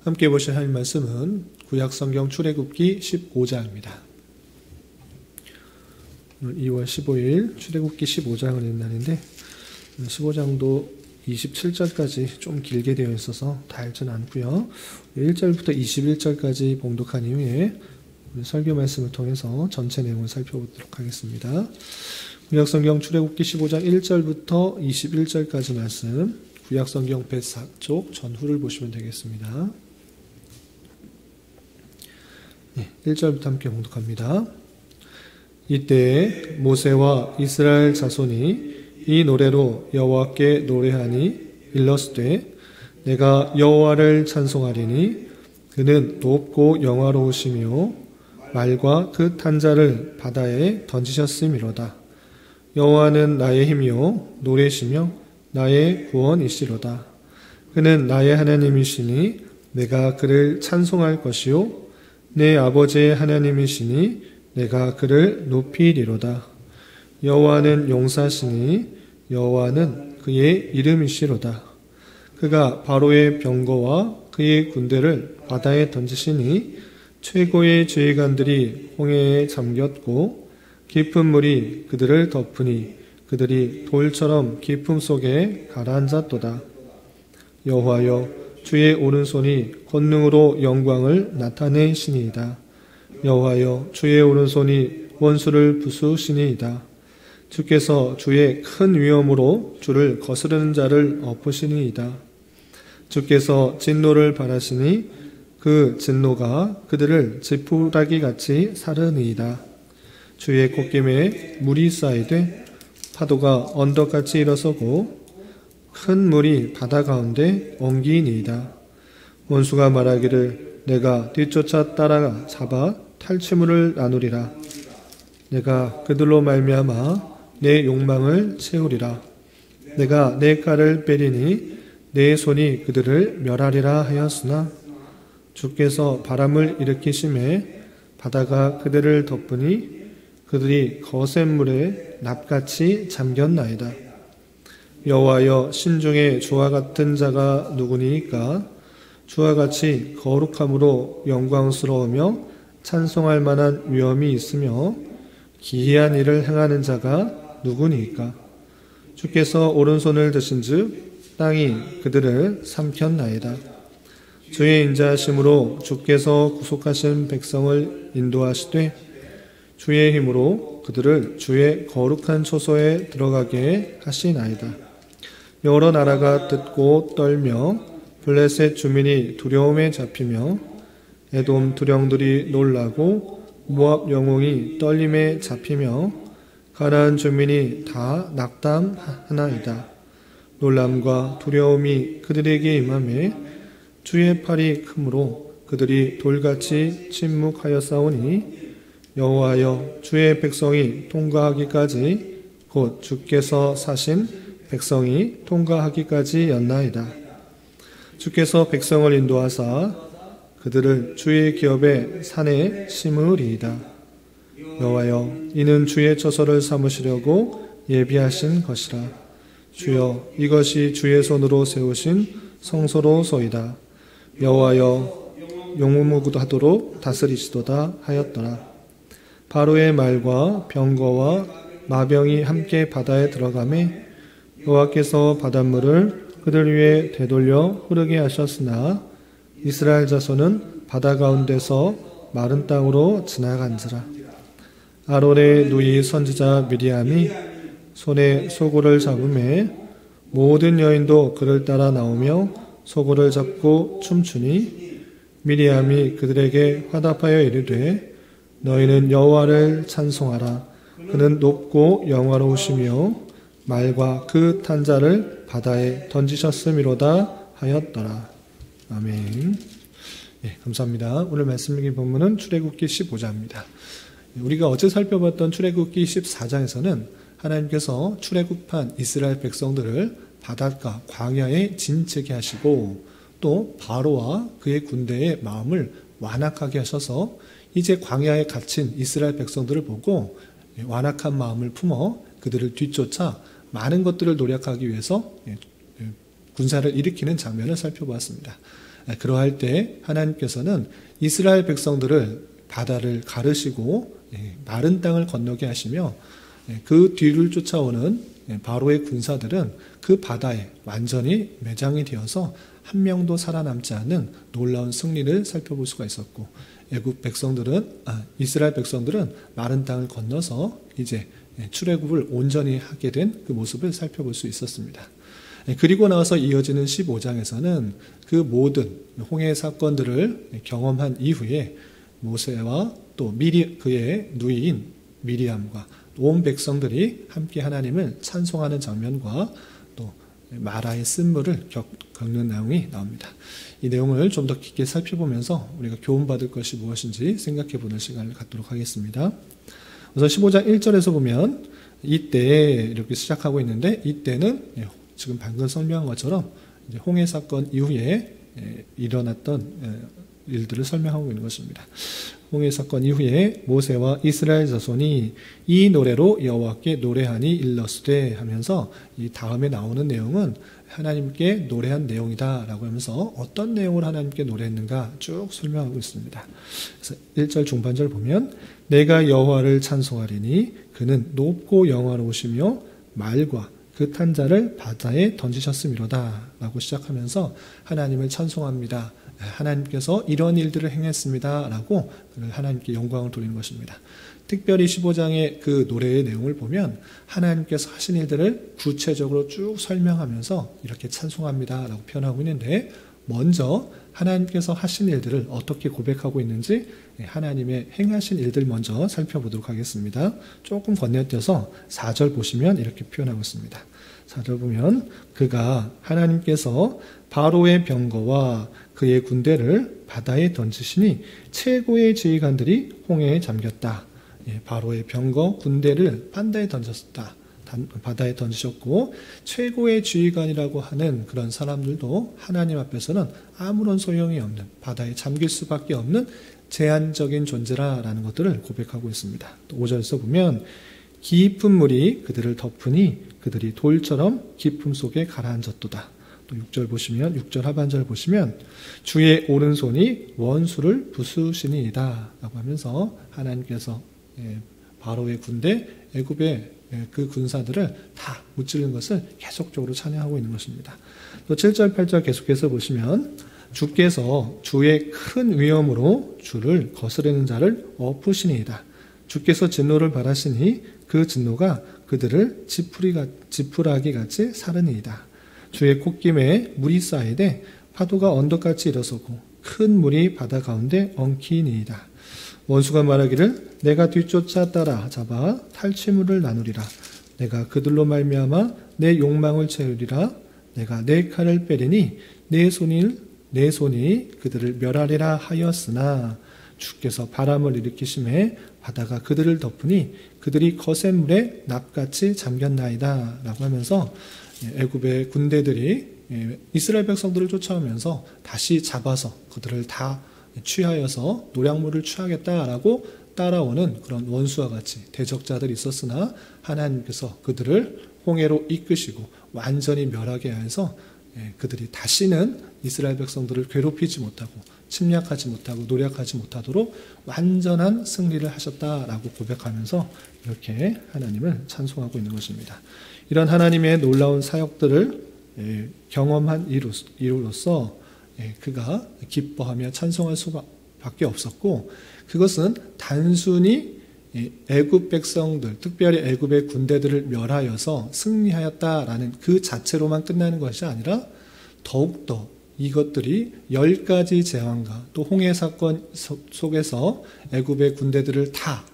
함께 보실 하나님 말씀은 구약성경 출애굽기 15장입니다. 오늘 2월 15일 출애굽기 15장을 읽는 날인데 15장도 27절까지 좀 길게 되어 있어서 다 읽지는 않고요. 1절부터 21절까지 봉독한 이후에 설교 말씀을 통해서 전체 내용을 살펴보도록 하겠습니다. 구약성경 출애굽기 15장 1절부터 21절까지 말씀, 구약성경 104쪽 전후를 보시면 되겠습니다. 1절부터 함께 봉독합니다. 이때 모세와 이스라엘 자손이 이 노래로 여호와께 노래하니 일렀으되 내가 여호와를 찬송하리니 그는 높고 영화로우시며 말과 그 탄자를 바다에 던지셨음이로다. 여호와는 나의 힘이요 노래시며 나의 구원이시로다. 그는 나의 하나님이시니 내가 그를 찬송할 것이요 내 아버지의 하나님이시니 내가 그를 높이리로다. 여호와는 용사시니 여호와는 그의 이름이시로다. 그가 바로의 병거와 그의 군대를 바다에 던지시니 최고의 지휘관들이 홍해에 잠겼고 깊은 물이 그들을 덮으니 그들이 돌처럼 깊음 속에 가라앉았도다. 여호와여 주의 오른손이 권능으로 영광을 나타내시니이다. 여호와여 주의 오른손이 원수를 부수시니이다. 주께서 주의 큰 위엄으로 주를 거스르는 자를 엎으시니이다. 주께서 진노를 바라시니 그 진노가 그들을 지푸라기같이 사르니이다. 주의 콧김에 물이 쌓이되 파도가 언덕같이 일어서고 큰 물이 바다 가운데 엉기니이다. 원수가 말하기를 내가 뒤쫓아 따라가 잡아 탈취물을 나누리라. 내가 그들로 말미암아 내 욕망을 채우리라. 내가 내 칼을 빼리니 내 손이 그들을 멸하리라 하였으나 주께서 바람을 일으키심에 바다가 그들을 덮으니 그들이 거센 물에 납같이 잠겼나이다. 여호와여 신중에 주와 같은 자가 누구니이까? 주와 같이 거룩함으로 영광스러우며 찬송할 만한 위엄이 있으며 기이한 일을 행하는 자가 누구니이까? 주께서 오른손을 드신즉 땅이 그들을 삼켰나이다. 주의 인자하심으로 주께서 구속하신 백성을 인도하시되 주의 힘으로 그들을 주의 거룩한 초소에 들어가게 하시나이다. 여러 나라가 듣고 떨며 블레셋 주민이 두려움에 잡히며 에돔 두령들이 놀라고 모압 영웅이 떨림에 잡히며 가나안 주민이 다 낙담하나이다. 놀람과 두려움이 그들에게 임하매 주의 팔이 크므로 그들이 돌같이 침묵하였사오니 여호와여 주의 백성이 통과하기까지 곧 주께서 사신 백성이 통과하기까지였나이다. 주께서 백성을 인도하사 그들을 주의 기업의 산에 심으리이다. 여호와여 이는 주의 처소를 삼으시려고 예비하신 것이라. 주여 이것이 주의 손으로 세우신 성소로소이다. 여호와여 용무무하도록 다스리시도다 하였더라. 바로의 말과 병거와 마병이 함께 바다에 들어가매 여호와께서 바닷물을 그들 위에 되돌려 흐르게 하셨으나 이스라엘 자손은 바다 가운데서 마른 땅으로 지나간지라. 아론의 누이 선지자 미리암이 손에 소고를 잡음에 모든 여인도 그를 따라 나오며 소고를 잡고 춤추니 미리암이 그들에게 화답하여 이르되 너희는 여호와를 찬송하라. 그는 높고 영화로우시며 말과 그 탄자를 바다에 던지셨음이로다 하였더라. 아멘. 감사합니다. 오늘 말씀 읽은 본문은 출애굽기 15장입니다. 우리가 어제 살펴봤던 출애굽기 14장에서는 하나님께서 출애굽한 이스라엘 백성들을 바닷가 광야에 진치게 하시고 또 바로와 그의 군대의 마음을 완악하게 하셔서 이제 광야에 갇힌 이스라엘 백성들을 보고 완악한 마음을 품어 그들을 뒤쫓아 많은 것들을 노력하기 위해서 군사를 일으키는 장면을 살펴보았습니다. 그러할 때 하나님께서는 이스라엘 백성들을 바다를 가르시고 마른 땅을 건너게 하시며 그 뒤를 쫓아오는 바로의 군사들은 그 바다에 완전히 매장이 되어서 한 명도 살아남지 않는 놀라운 승리를 살펴볼 수가 있었고, 이스라엘 백성들은 마른 땅을 건너서 이제 출애굽을 온전히 하게 된 그 모습을 살펴볼 수 있었습니다. 그리고 나서 이어지는 15장에서는 그 모든 홍해 사건들을 경험한 이후에 모세와 또 그의 누이인 미리암과 온 백성들이 함께 하나님을 찬송하는 장면과 또 마라의 쓴물을 겪는 내용이 나옵니다. 이 내용을 좀 더 깊게 살펴보면서 우리가 교훈받을 것이 무엇인지 생각해보는 시간을 갖도록 하겠습니다. 우선 15장 1절에서 보면 이때 이렇게 시작하고 있는데, 이때는 지금 방금 설명한 것처럼 이제 홍해 사건 이후에 일어났던 일들을 설명하고 있는 것입니다. 홍해 사건 이후에 모세와 이스라엘 자손이 이 노래로 여호와께 노래하니 일러스되 하면서 이 다음에 나오는 내용은 하나님께 노래한 내용이다라고 하면서 어떤 내용을 하나님께 노래했는가 쭉 설명하고 있습니다. 그래서 1절 중반절 보면 내가 여호와를 찬송하리니 그는 높고 영화로우시며 말과 그 탄 자를 바다에 던지셨음이로다 라고 시작하면서 하나님을 찬송합니다. 하나님께서 이런 일들을 행했습니다 라고 하나님께 영광을 돌리는 것입니다. 특별히 15장의 그 노래의 내용을 보면 하나님께서 하신 일들을 구체적으로 쭉 설명하면서 이렇게 찬송합니다 라고 표현하고 있는데, 먼저 하나님께서 하신 일들을 어떻게 고백하고 있는지 하나님의 행하신 일들 먼저 살펴보도록 하겠습니다. 조금 건너뛰어서 4절 보시면 이렇게 표현하고 있습니다. 4절 보면 그가 하나님께서 바로의 병거와 그의 군대를 바다에 던지시니 최고의 지휘관들이 홍해에 잠겼다. 바로의 병거 군대를 바다에 던지셨고, 최고의 지휘관이라고 하는 그런 사람들도 하나님 앞에서는 아무런 소용이 없는, 바다에 잠길 수밖에 없는 제한적인 존재라는 것들을 고백하고 있습니다. 또 5절에서 보면 깊은 물이 그들을 덮으니 그들이 돌처럼 깊음 속에 가라앉았도다. 또 6절 보시면, 6절 하반절 보시면 주의 오른손이 원수를 부수시니이다 라고 하면서 하나님께서 바로의 군대, 애굽의 그 군사들을 다 무찌르는 것을 계속적으로 찬양하고 있는 것입니다. 또 7절, 8절 계속해서 보시면 주께서 주의 큰 위엄으로 주를 거스르는 자를 엎으시니이다. 주께서 진노를 바라시니 그 진노가 그들을 지푸라기 같이 사르니이다. 주의 콧김에 물이 쌓이되 파도가 언덕같이 일어서고 큰 물이 바다 가운데 엉키니이다. 원수가 말하기를 내가 뒤쫓아 따라잡아 탈취물을 나누리라. 내가 그들로 말미암아 내 욕망을 채우리라. 내가 내 칼을 빼리니 내 손이 그들을 멸하리라 하였으나 주께서 바람을 일으키심에 바다가 그들을 덮으니 그들이 거센 물에 납같이 잠겼나이다 라고 하면서 애굽의 군대들이 이스라엘 백성들을 쫓아오면서 다시 잡아서 그들을 다 취하여서 노략물을 취하겠다라고 따라오는 그런 원수와 같이 대적자들이 있었으나 하나님께서 그들을 홍해로 이끄시고 완전히 멸하게 해서 그들이 다시는 이스라엘 백성들을 괴롭히지 못하고 침략하지 못하고 노략하지 못하도록 완전한 승리를 하셨다라고 고백하면서 이렇게 하나님을 찬송하고 있는 것입니다. 이런 하나님의 놀라운 사역들을 경험한 이로써 그가 기뻐하며 찬송할 수밖에 없었고, 그것은 단순히 애굽 백성들, 특별히 애굽의 군대들을 멸하여서 승리하였다라는 그 자체로만 끝나는 것이 아니라 더욱더 이것들이 10가지 재앙과 또 홍해 사건 속에서 애굽의 군대들을 다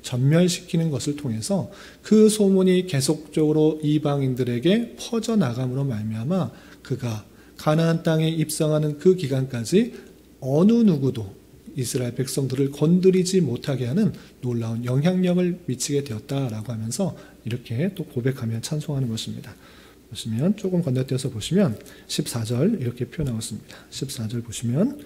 전멸시키는 것을 통해서 그 소문이 계속적으로 이방인들에게 퍼져나감으로 말미암아 그가 가나안 땅에 입성하는 그 기간까지 어느 누구도 이스라엘 백성들을 건드리지 못하게 하는 놀라운 영향력을 미치게 되었다라고 하면서 이렇게 또 고백하며 찬송하는 것입니다. 보시면 조금 건너뛰어서 보시면 14절 이렇게 표현하고 있습니다. 14절 보시면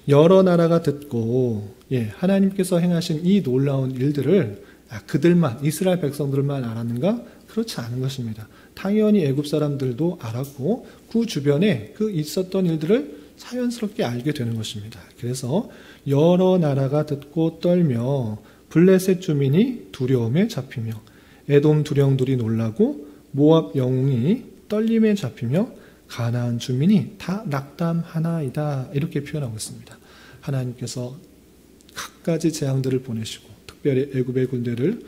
여러 나라가 듣고 하나님께서 행하신 이 놀라운 일들을 그들만, 이스라엘 백성들만 알았는가? 그렇지 않은 것입니다. 당연히 애굽 사람들도 알았고 그 주변에 그 있었던 일들을 자연스럽게 알게 되는 것입니다. 그래서 여러 나라가 듣고 떨며 블레셋 주민이 두려움에 잡히며 에돔 두령들이 놀라고 모압 영웅이 떨림에 잡히며 가나안 주민이 다 낙담하나이다. 이렇게 표현하고 있습니다. 하나님께서 갖가지 재앙들을 보내시고 특별히 애굽의 군대를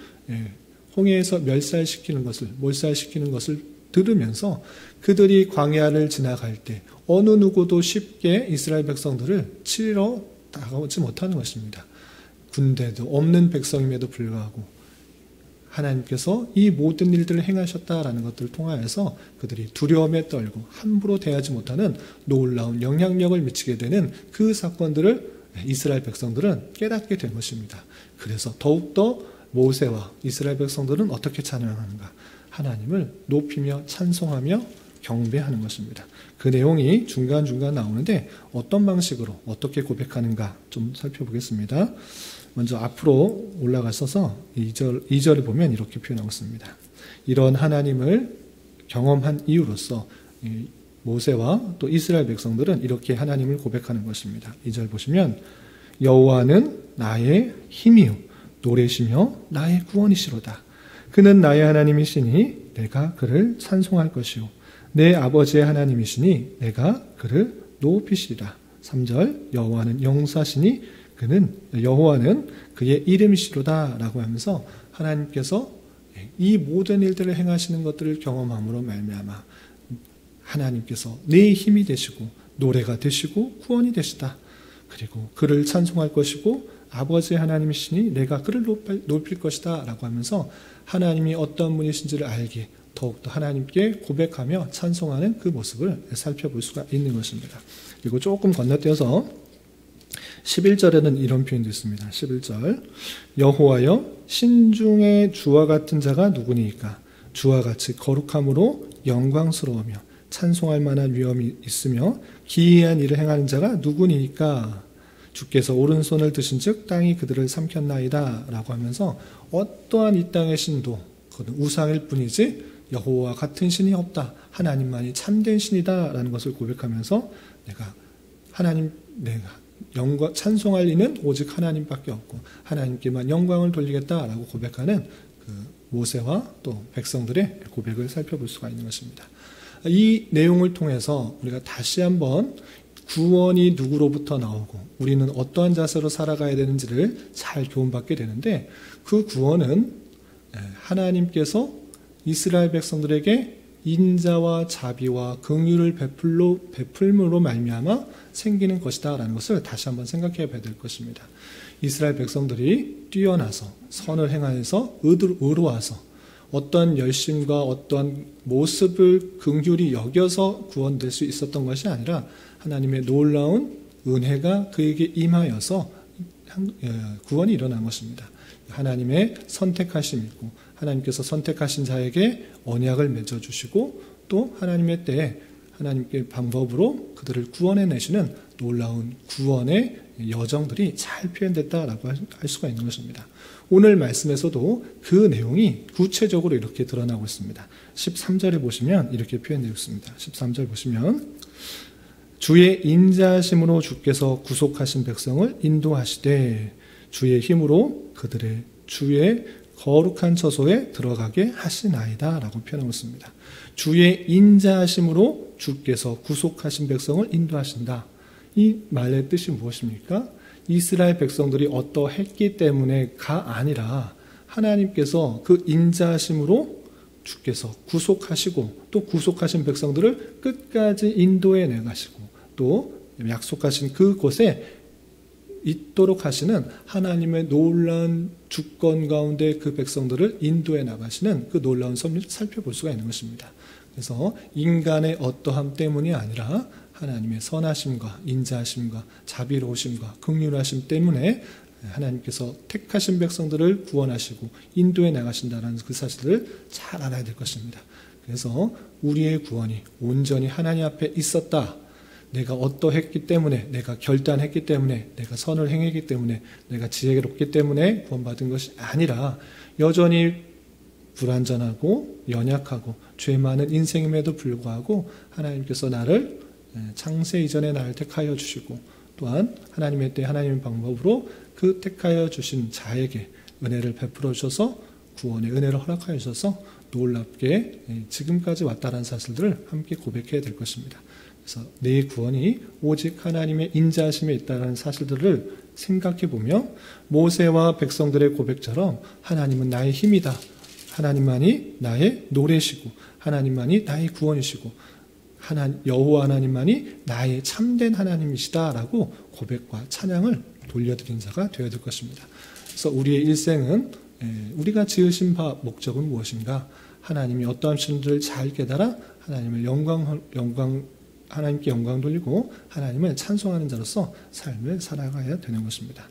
홍해에서 몰살시키는 것을 들으면서 그들이 광야를 지나갈 때 어느 누구도 쉽게 이스라엘 백성들을 치러 다가오지 못하는 것입니다. 군대도 없는 백성임에도 불구하고 하나님께서 이 모든 일들을 행하셨다라는 것들을 통하여서 그들이 두려움에 떨고 함부로 대하지 못하는 놀라운 영향력을 미치게 되는 그 사건들을 이스라엘 백성들은 깨닫게 된 것입니다. 그래서 더욱더 모세와 이스라엘 백성들은 어떻게 찬양하는가? 하나님을 높이며 찬송하며 경배하는 것입니다. 그 내용이 중간중간 나오는데 어떤 방식으로 어떻게 고백하는가 좀 살펴보겠습니다. 먼저 앞으로 올라가셔서 2절을 보면 이렇게 표현하고 있습니다. 이런 하나님을 경험한 이유로서 모세와 또 이스라엘 백성들은 이렇게 하나님을 고백하는 것입니다. 2절 보시면 여호와는 나의 힘이요 노래시며 나의 구원이시로다. 그는 나의 하나님이시니 내가 그를 찬송할 것이요 내 아버지의 하나님이시니 내가 그를 높이시리라. 3절 여호와는 용사시니 여호와는 그의 이름이시로다 라고 하면서 하나님께서 이 모든 일들을 행하시는 것들을 경험함으로 말미암아 하나님께서 내 힘이 되시고 노래가 되시고 구원이 되시다. 그리고 그를 찬송할 것이고 아버지의 하나님이시니 내가 그를 높일 것이다 라고 하면서 하나님이 어떤 분이신지를 알게 더욱더 하나님께 고백하며 찬송하는 그 모습을 살펴볼 수가 있는 것입니다. 그리고 조금 건너뛰어서 11절에는 이런 표현도 있습니다. 11절 여호와여 신중에 주와 같은 자가 누구니이까 주와 같이 거룩함으로 영광스러우며 찬송할 만한 위엄이 있으며 기이한 일을 행하는 자가 누구니이까 주께서 오른손을 드신즉 땅이 그들을 삼켰나이다 라고 하면서 어떠한 이 땅의 신도 그것은 우상일 뿐이지 여호와와 같은 신이 없다. 하나님만이 참된 신이다 라는 것을 고백하면서 내가 찬송할 이는 오직 하나님밖에 없고 하나님께만 영광을 돌리겠다라고 고백하는 그 모세와 또 백성들의 고백을 살펴볼 수가 있는 것입니다. 이 내용을 통해서 우리가 다시 한번 구원이 누구로부터 나오고 우리는 어떠한 자세로 살아가야 되는지를 잘 교훈받게 되는데 그 구원은 하나님께서 이스라엘 백성들에게 인자와 자비와 긍휼을 베풀므로 말미암아 생기는 것이다라는 것을 다시 한번 생각해 봐야 될 것입니다. 이스라엘 백성들이 뛰어나서 선을 행하여서 의로와서 어떤 열심과 어떤 모습을 긍휼히 여겨서 구원될 수 있었던 것이 아니라 하나님의 놀라운 은혜가 그에게 임하여서 구원이 일어난 것입니다. 하나님의 선택하심이고 하나님께서 선택하신 자에게 언약을 맺어주시고 또 하나님의 때에 하나님께 방법으로 그들을 구원해내시는 놀라운 구원의 여정들이 잘 표현됐다라고 할 수가 있는 것입니다. 오늘 말씀에서도 그 내용이 구체적으로 이렇게 드러나고 있습니다. 13절에 보시면 이렇게 표현되어 있습니다. 13절 보시면 주의 인자하심으로 주께서 구속하신 백성을 인도하시되 주의 힘으로 그들의 주의 거룩한 처소에 들어가게 하시나이다 라고 표현하고 있습니다. 주의 인자하심으로 주께서 구속하신 백성을 인도하신다. 이 말의 뜻이 무엇입니까? 이스라엘 백성들이 어떠했기 때문에가 아니라 하나님께서 그 인자하심으로 주께서 구속하시고 또 구속하신 백성들을 끝까지 인도해 내가시고 또 약속하신 그곳에 있도록 하시는 하나님의 놀라운 주권 가운데 그 백성들을 인도해 나가시는 그 놀라운 섭리를 살펴볼 수가 있는 것입니다. 그래서 인간의 어떠함 때문이 아니라 하나님의 선하심과 인자하심과 자비로우심과 긍휼하심 때문에 하나님께서 택하신 백성들을 구원하시고 인도해 나가신다는 그 사실을 잘 알아야 될 것입니다. 그래서 우리의 구원이 온전히 하나님 앞에 있었다. 내가 어떠했기 때문에, 내가 결단했기 때문에, 내가 선을 행했기 때문에, 내가 지혜롭기 때문에 구원받은 것이 아니라 여전히 불완전하고 연약하고 죄 많은 인생임에도 불구하고 하나님께서 나를 창세 이전에 나를 택하여 주시고 또한 하나님의 때 하나님의 방법으로 그 택하여 주신 자에게 은혜를 베풀어 주셔서 구원의 은혜를 허락하여 주셔서 놀랍게 지금까지 왔다는 사실들을 함께 고백해야 될 것입니다. 그래서 내 구원이 오직 하나님의 인자하심에 있다는 사실들을 생각해 보며 모세와 백성들의 고백처럼 하나님은 나의 힘이다. 하나님만이 나의 노래시고 하나님만이 나의 구원이시고 여호와 하나님만이 나의 참된 하나님이시다라고 고백과 찬양을 돌려드린 자가 되어야 될 것입니다. 그래서 우리의 일생은 우리가 지으신 바 목적은 무엇인가? 하나님이 어떠한 신들을 잘 깨달아 하나님을 하나님께 영광 돌리고 하나님을 찬송하는 자로서 삶을 살아가야 되는 것입니다.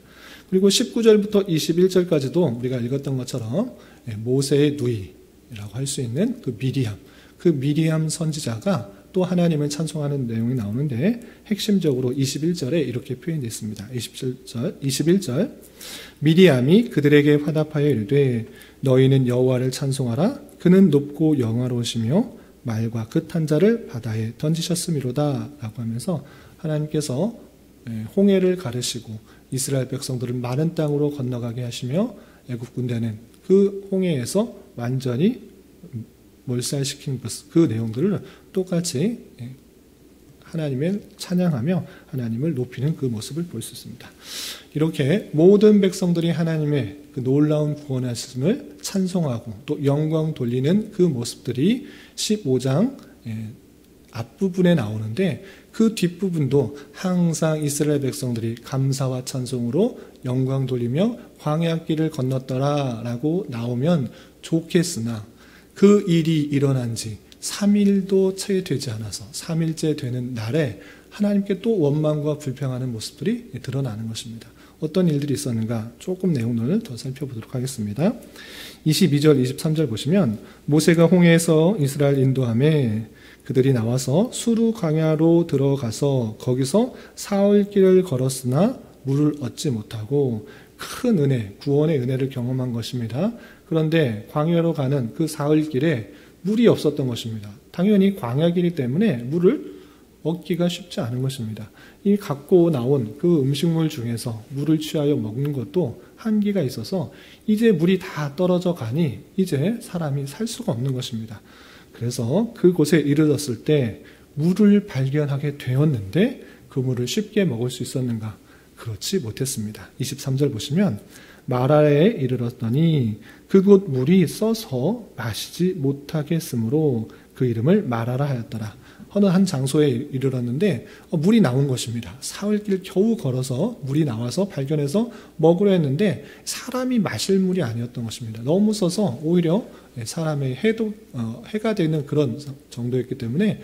그리고 19절부터 21절까지도 우리가 읽었던 것처럼 모세의 누이라고 할 수 있는 그 미리암 선지자가 또 하나님을 찬송하는 내용이 나오는데 핵심적으로 21절에 이렇게 표현되어 있습니다. 21절 미리암이 그들에게 화답하여 이르되 너희는 여호와를 찬송하라. 그는 높고 영화로우시며 말과 끝한 자를 바다에 던지셨음이로다 라고 하면서 하나님께서 홍해를 가르시고 이스라엘 백성들을 마른 땅으로 건너가게 하시며 애굽 군대는 그 홍해에서 완전히 몰살시킨 그 내용들을 똑같이 하나님을 찬양하며 하나님을 높이는 그 모습을 볼 수 있습니다. 이렇게 모든 백성들이 하나님의 그 놀라운 구원하심을 찬송하고 또 영광 돌리는 그 모습들이 15장 앞부분에 나오는데 그 뒷부분도 항상 이스라엘 백성들이 감사와 찬송으로 영광 돌리며 광야길을 건넜더라라고 나오면 좋겠으나 그 일이 일어난 지 3일도 채 되지 않아서 3일째 되는 날에 하나님께 또 원망과 불평하는 모습들이 드러나는 것입니다. 어떤 일들이 있었는가 조금 내용을 더 살펴보도록 하겠습니다. 22절, 23절 보시면 모세가 홍해에서 이스라엘 인도함에 그들이 나와서 수르 광야로 들어가서 거기서 사흘길을 걸었으나 물을 얻지 못하고 큰 은혜, 구원의 은혜를 경험한 것입니다. 그런데 광야로 가는 그 사흘길에 물이 없었던 것입니다. 당연히 광야길이기 때문에 물을 얻기가 쉽지 않은 것입니다. 이 갖고 나온 그 음식물 중에서 물을 취하여 먹는 것도 한계가 있어서 이제 물이 다 떨어져 가니 이제 사람이 살 수가 없는 것입니다. 그래서 그곳에 이르렀을 때 물을 발견하게 되었는데 그 물을 쉽게 먹을 수 있었는가? 그렇지 못했습니다. 23절 보시면 마라에 이르렀더니 그곳 물이 써서 마시지 못하겠으므로 그 이름을 마라라 하였더라. 어느 한 장소에 이르렀는데 물이 나온 것입니다. 사흘길 겨우 걸어서 물이 나와서 발견해서 먹으려 했는데 사람이 마실 물이 아니었던 것입니다. 너무 써서 오히려 사람의 해가 되는 그런 정도였기 때문에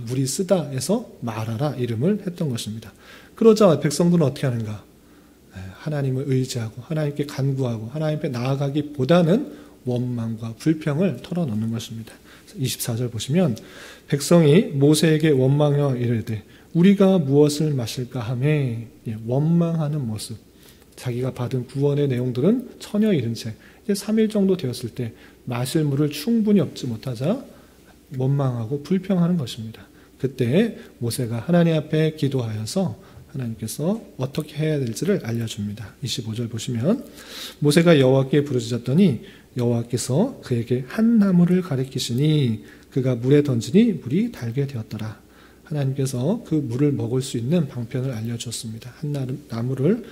물이 쓰다 해서 마라라 이름을 했던 것입니다. 그러자 백성들은 어떻게 하는가? 하나님을 의지하고 하나님께 간구하고 하나님께 나아가기보다는 원망과 불평을 털어놓는 것입니다. 24절 보시면 백성이 모세에게 원망하여 이르되 우리가 무엇을 마실까 하며 원망하는 모습. 자기가 받은 구원의 내용들은 전혀 잃은 채 이제 3일 정도 되었을 때 마실 물을 충분히 얻지 못하자 원망하고 불평하는 것입니다. 그때 모세가 하나님 앞에 기도하여서 하나님께서 어떻게 해야 될지를 알려줍니다. 25절 보시면 모세가 여호와께 부르짖었더니 여호와께서 그에게 한 나무를 가리키시니 그가 물에 던지니 물이 달게 되었더라. 하나님께서 그 물을 먹을 수 있는 방편을 알려주었습니다. 한 나무를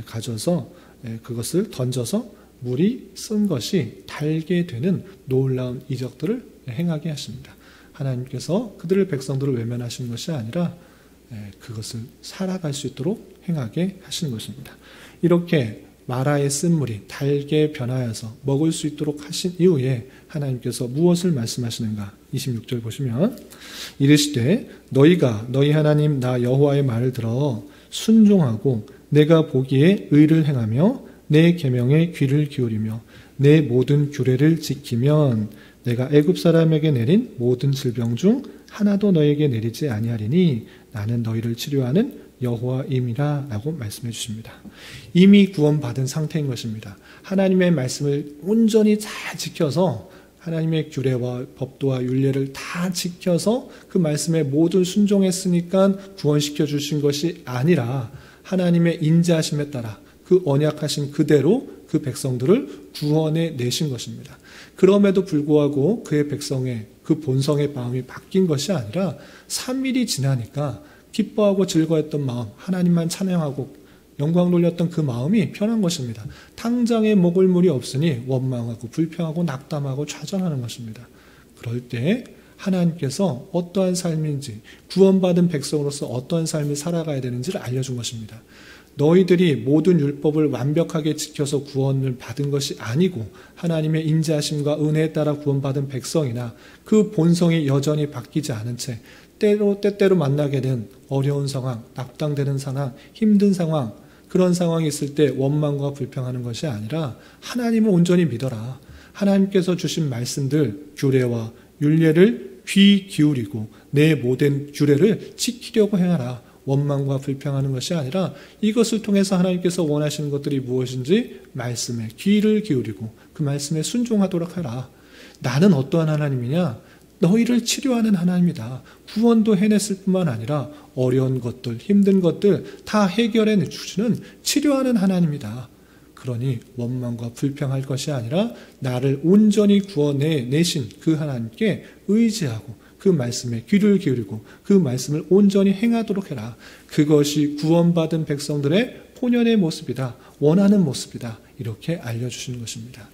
가져서 그것을 던져서 물이 쓴 것이 달게 되는 놀라운 이적들을 행하게 하십니다. 하나님께서 그들의 백성들을 외면하신 것이 아니라 그것을 살아갈 수 있도록 행하게 하시는 것입니다. 이렇게 마라의 쓴 물이 달게 변하여서 먹을 수 있도록 하신 이후에 하나님께서 무엇을 말씀하시는가? 26절 보시면 이르시되 너희가 너희 하나님 나 여호와의 말을 들어 순종하고 내가 보기에 의를 행하며 내 계명에 귀를 기울이며 내 모든 규례를 지키면 내가 애굽 사람에게 내린 모든 질병 중 하나도 너에게 내리지 아니하리니 나는 너희를 치료하는 여호와임이라 라고 말씀해 주십니다. 이미 구원받은 상태인 것입니다. 하나님의 말씀을 온전히 잘 지켜서 하나님의 규례와 법도와 율례를 다 지켜서 그 말씀에 모두 순종했으니까 구원시켜 주신 것이 아니라 하나님의 인자하심에 따라 그 언약하신 그대로 그 백성들을 구원해 내신 것입니다. 그럼에도 불구하고 그의 백성의 그 본성의 마음이 바뀐 것이 아니라 3일이 지나니까 기뻐하고 즐거웠던 마음, 하나님만 찬양하고 영광 돌렸던 그 마음이 변한 것입니다. 당장에 먹을 물이 없으니 원망하고 불평하고 낙담하고 좌절하는 것입니다. 그럴 때 하나님께서 어떠한 삶인지, 구원받은 백성으로서 어떠한 삶을 살아가야 되는지를 알려준 것입니다. 너희들이 모든 율법을 완벽하게 지켜서 구원을 받은 것이 아니고 하나님의 인자하심과 은혜에 따라 구원받은 백성이나 그 본성이 여전히 바뀌지 않은 채 때때로 만나게 된 어려운 상황, 낙담되는 상황, 힘든 상황, 그런 상황이 있을 때 원망과 불평하는 것이 아니라 하나님을 온전히 믿어라. 하나님께서 주신 말씀들, 규례와 율례를 귀 기울이고 내 모든 규례를 지키려고 행하라. 원망과 불평하는 것이 아니라 이것을 통해서 하나님께서 원하시는 것들이 무엇인지 말씀에 귀를 기울이고 그 말씀에 순종하도록 하라. 나는 어떠한 하나님이냐? 너희를 치료하는 하나님이다. 구원도 해냈을 뿐만 아니라 어려운 것들, 힘든 것들 다 해결해 주시는 치료하는 하나님이다. 그러니 원망과 불평할 것이 아니라 나를 온전히 구원해 내신 그 하나님께 의지하고 그 말씀에 귀를 기울이고 그 말씀을 온전히 행하도록 해라. 그것이 구원받은 백성들의 본연의 모습이다. 원하는 모습이다. 이렇게 알려주시는 것입니다.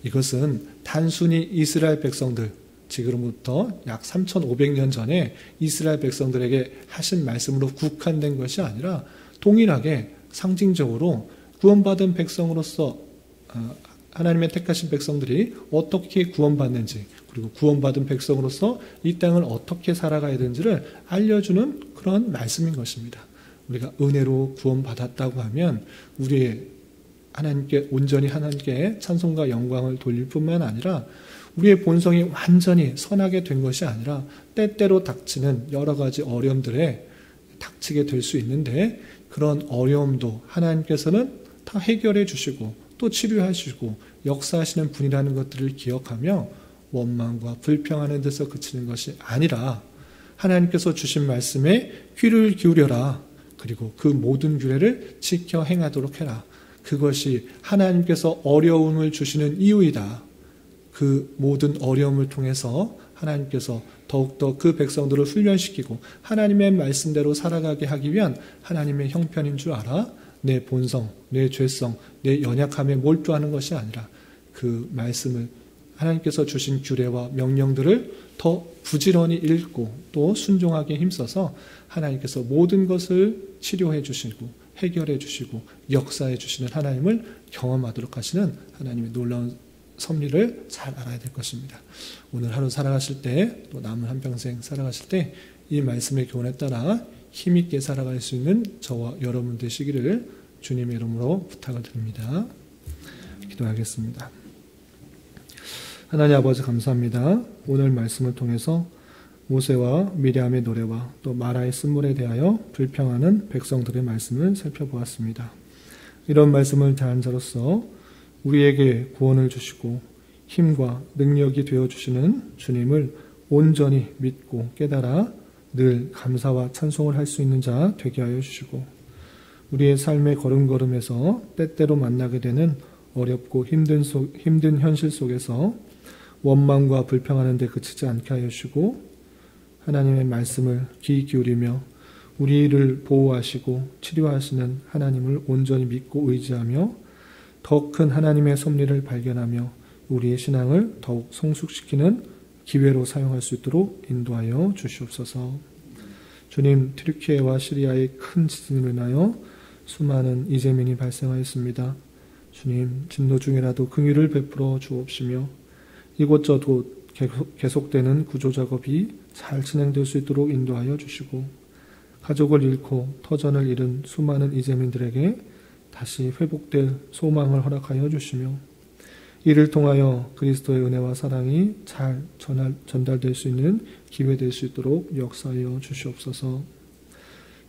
이것은 단순히 이스라엘 백성들, 지금부터 약 3,500년 전에 이스라엘 백성들에게 하신 말씀으로 국한된 것이 아니라 동일하게 상징적으로 구원받은 백성으로서 하나님의 택하신 백성들이 어떻게 구원받는지, 그리고 구원받은 백성으로서 이 땅을 어떻게 살아가야 되는지를 알려주는 그런 말씀인 것입니다. 우리가 은혜로 구원받았다고 하면 우리의 하나님께 온전히 하나님께 찬송과 영광을 돌릴 뿐만 아니라 우리의 본성이 완전히 선하게 된 것이 아니라 때때로 닥치는 여러 가지 어려움들에 닥치게 될 수 있는데 그런 어려움도 하나님께서는 다 해결해 주시고 또 치료해 주시고 역사하시는 분이라는 것들을 기억하며 원망과 불평하는 데서 그치는 것이 아니라 하나님께서 주신 말씀에 귀를 기울여라. 그리고 그 모든 규례를 지켜 행하도록 해라. 그것이 하나님께서 어려움을 주시는 이유이다. 그 모든 어려움을 통해서 하나님께서 더욱더 그 백성들을 훈련시키고 하나님의 말씀대로 살아가게 하기 위한 하나님의 형편인 줄 알아. 내 본성, 내 죄성, 내 연약함에 몰두하는 것이 아니라 그 말씀을 하나님께서 주신 규례와 명령들을 더 부지런히 읽고 또 순종하게 힘써서 하나님께서 모든 것을 치료해 주시고 해결해 주시고 역사해 주시는 하나님을 경험하도록 하시는 하나님의 놀라운 섭리를 잘 알아야 될 것입니다. 오늘 하루 살아가실 때 또 남은 한평생 살아가실 때 이 말씀의 교훈에 따라 힘있게 살아갈 수 있는 저와 여러분 되시기를 주님의 이름으로 부탁을 드립니다. 기도하겠습니다. 하나님 아버지 감사합니다. 오늘 말씀을 통해서 모세와 미리암의 노래와 또 마라의 쓴물에 대하여 불평하는 백성들의 말씀을 살펴보았습니다. 이런 말씀을 대한 자로서 우리에게 구원을 주시고 힘과 능력이 되어주시는 주님을 온전히 믿고 깨달아 늘 감사와 찬송을 할 수 있는 자 되게 하여 주시고 우리의 삶의 걸음걸음에서 때때로 만나게 되는 어렵고 힘든 현실 속에서 원망과 불평하는 데 그치지 않게 하여 주시고 하나님의 말씀을 귀 기울이며 우리를 보호하시고 치료하시는 하나님을 온전히 믿고 의지하며 더 큰 하나님의 섭리를 발견하며 우리의 신앙을 더욱 성숙시키는 기회로 사용할 수 있도록 인도하여 주시옵소서. 주님, 튀르키예와 시리아의 큰 지진으로 인하여 수많은 이재민이 발생하였습니다. 주님, 진노 중이라도 긍휼을 베풀어 주옵시며 이곳저곳 계속되는 구조작업이 잘 진행될 수 있도록 인도하여 주시고 가족을 잃고 터전을 잃은 수많은 이재민들에게 다시 회복될 소망을 허락하여 주시며 이를 통하여 그리스도의 은혜와 사랑이 잘 전달될 수 있는 기회 될 수 있도록 역사하여 주시옵소서.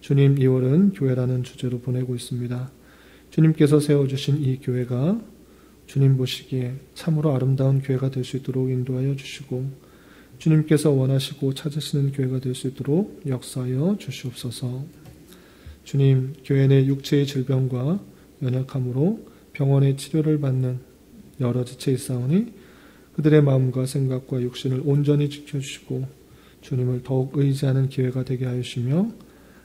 주님, 2월은 교회라는 주제로 보내고 있습니다. 주님께서 세워주신 이 교회가 주님 보시기에 참으로 아름다운 교회가 될 수 있도록 인도하여 주시고 주님께서 원하시고 찾으시는 교회가 될 수 있도록 역사하여 주시옵소서. 주님, 교회 내 육체의 질병과 연약함으로 병원의 치료를 받는 여러 지체 있사오니 그들의 마음과 생각과 육신을 온전히 지켜주시고 주님을 더욱 의지하는 기회가 되게 하시며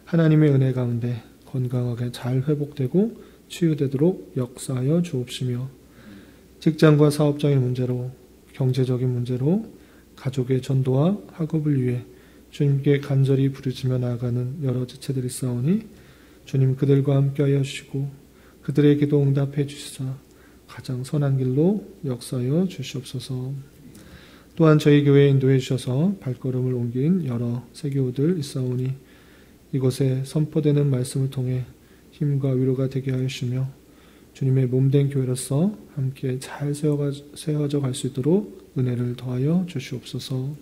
하나님의 은혜 가운데 건강하게 잘 회복되고 치유되도록 역사하여 주옵시며 직장과 사업장의 문제로 경제적인 문제로 가족의 전도와 학업을 위해 주님께 간절히 부르짖며 나아가는 여러 지체들이 있사오니 주님 그들과 함께하여 주시고 그들의 기도 응답해 주시사 가장 선한 길로 역사하여 주시옵소서. 또한 저희 교회에 인도해 주셔서 발걸음을 옮긴 여러 세교우들 있사오니 이곳에 선포되는 말씀을 통해 힘과 위로가 되게 하여 주시며 주님의 몸된 교회로서 함께 잘 세워져 갈 수 있도록 은혜를 더하여 주시옵소서.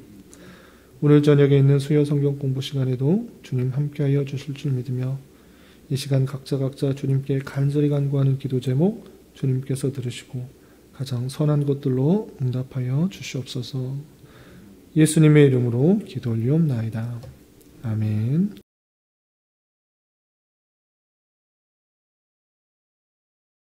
오늘 저녁에 있는 수요 성경 공부 시간에도 주님 함께하여 주실 줄 믿으며 이 시간 각자 주님께 간절히 간구하는 기도 제목 주님께서 들으시고 가장 선한 것들로 응답하여 주시옵소서. 예수님의 이름으로 기도 올리옵나이다. 아멘.